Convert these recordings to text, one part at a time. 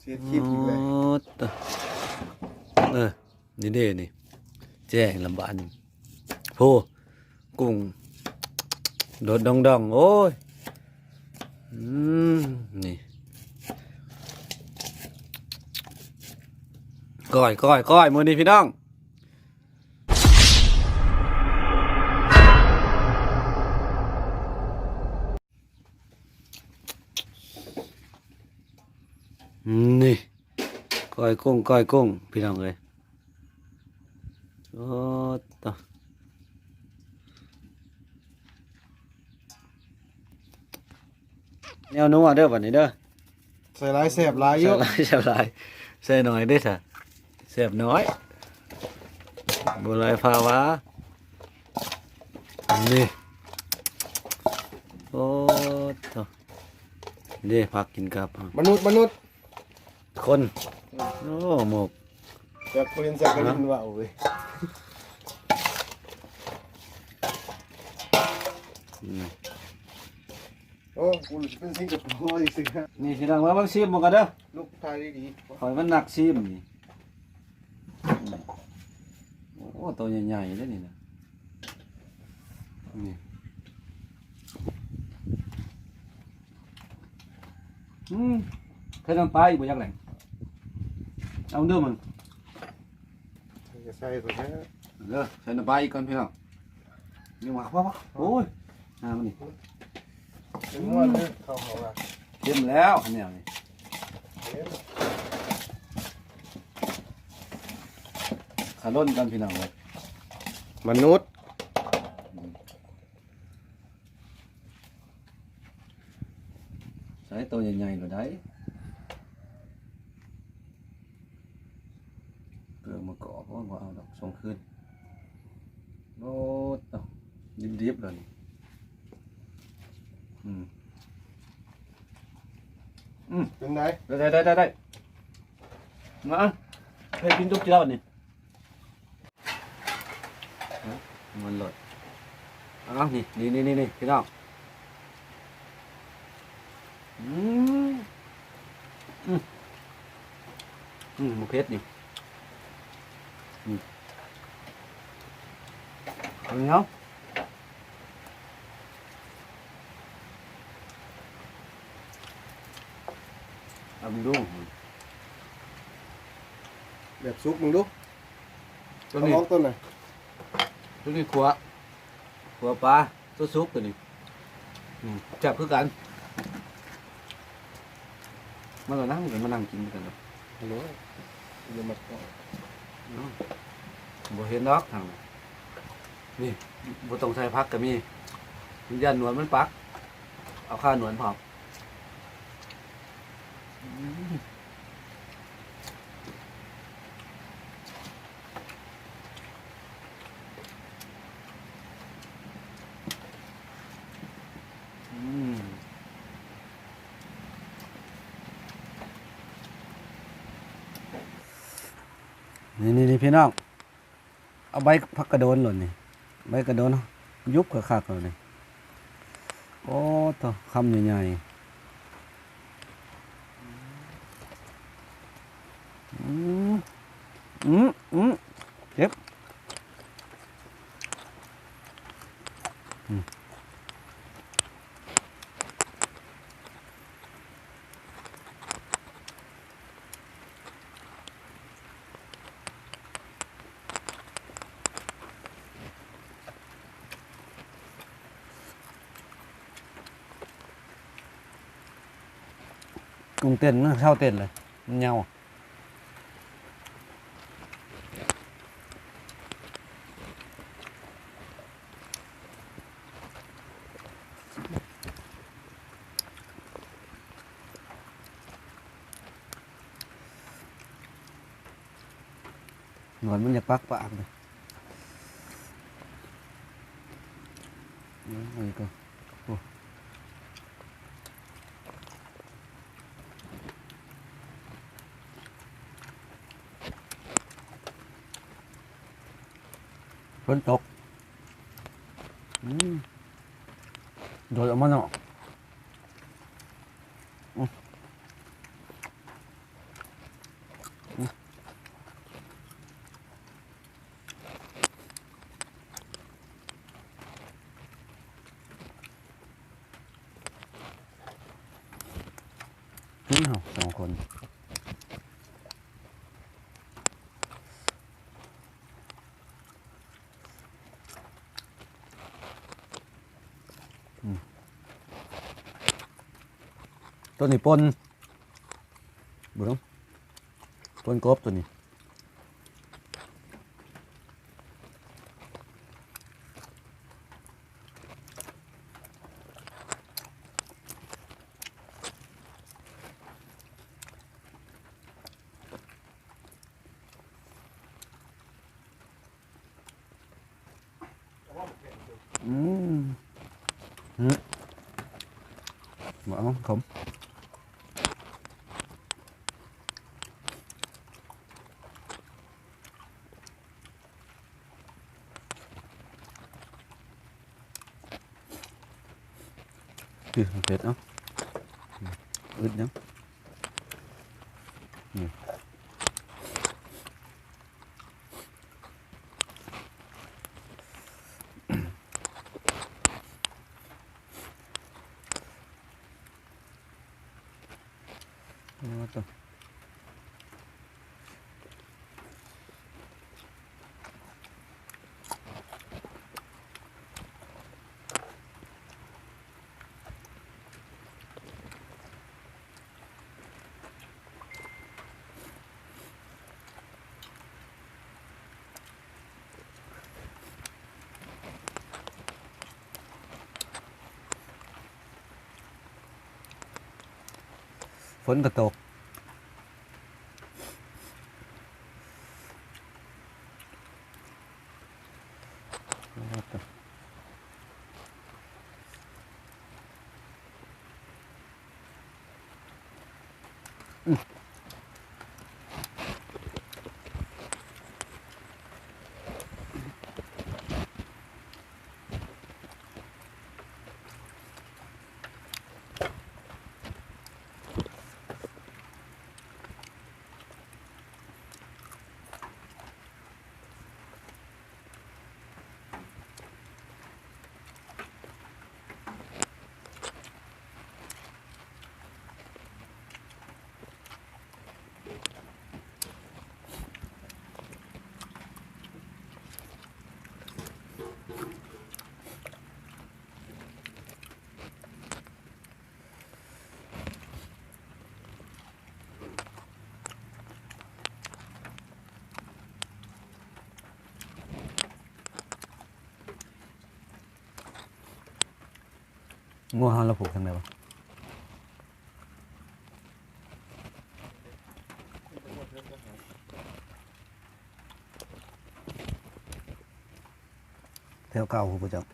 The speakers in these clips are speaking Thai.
สียคลิปอีกเลยนี่เด้นี่แจ้งลำบากนี่โพกุ้งโดดดองโอ้ยนี่ก้อยมื้อนี้พี่น้องนี่ก้อยกุ้งพี่น้องเลยโอ้ต่อแนวนัวเด้อบัดนี้เด้อ ใส่ลายแสบลายเยอะ ใส่หลายใส่หน่อยเด้อจ้ะแซ่บน้อยบ่หลายภาวะนี่โอ้ต่อเด้พักกินกับ มนุษย์คนโอ้หมก แบบเรียนจากกรินว่าโอ้ยโอ้กูเป็นสิงคโปร์อีกสิฮะ นี่พี่น้องว่าบางซีมบ่กันเด้อ ลูกทายดี หอยมันหนักซีมนี่โอ้ตัวใหญ่ๆเด้อนี่นะนี่เคยนำปลาอีกบ่จักแหล่งเอาเด้อมัน จะใส่ตัวนี้ เด้อใส่น้ำปลาอีกก่อนพี่น้องนี่ว่าพ่อโอ้ยมันนี่ เป็นนวดเลยเข้าเขาละ เต็มแล้วอันเนี้ยนี่ขาล้นกันพี่น้องเลย มนุษย์ ใส่ตัวใหญ่ๆก็ได้เกลือมะกอกเพราะว่าเอาดอกส่งคืนโอ้ต่อดิบๆเลยเป็นไง ได้มาให้กินทุกเจ้านี่มันหลดอ้าวนี่พี่น้องมะเขือนี่เอาเนาะเอาไปดู แบบซุกมึงดู ตัวนี้ เอาต้นไหน ตัวนี้ขัวปลาตัวซุปตัวนี้จับคือกันมาแล้วนั่งกันมานั่งกินกันเนาะ ฮัลโหลเดี๋ยวมาต่อ บ่เห็นดอกทางนี่บ่ต้องใช้พักก็มียันหนวดมันปักเอาข้าหนวดพร้อมนี่พี่น้องเอาใบผักกระโดนหล่นนี่ใบกระโดนยุบกับคักๆเลยโอ้ต่อคำใหญ่ๆเจ็บกุ้งเต้นมันเข้าเต้นเลยมันเหงาหนวดมันจะปักปากเลยนี่ก็ฝนตกโดดออกมาเนาะ กินเหรอสองคนตัวนี้ปนบุ้งปนกบตัวนี้มาเอาขมคือเผ็ดเนาะอึดเนาะตัวฝนก็ตกงัวเฮาเราผูกทางไหนวะแถวเก่าผู้ประจักษ์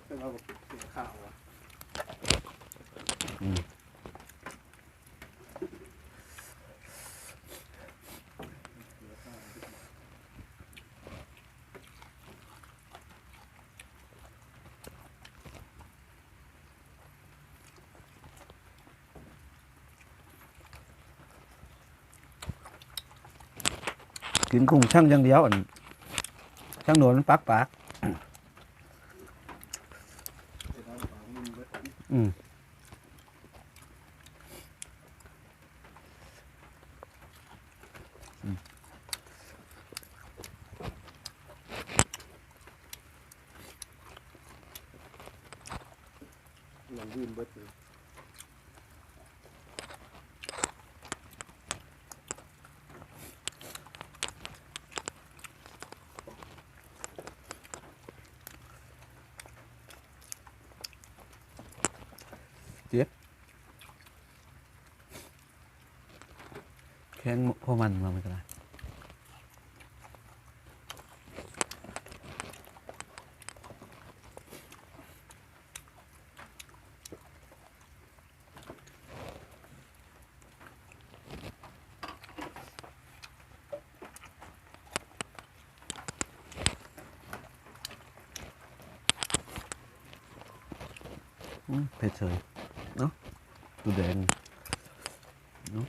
เป็นเราแบบกินข้าวอ่ะ กินกุ้งช่างอย่างเดียวอันช่างโดนมันปักอืม มันยื่นเบิดเลยแค่นพวกมันมาไม่เป็นไรเผ็ดเฉยเนาะดูแดงเนาะ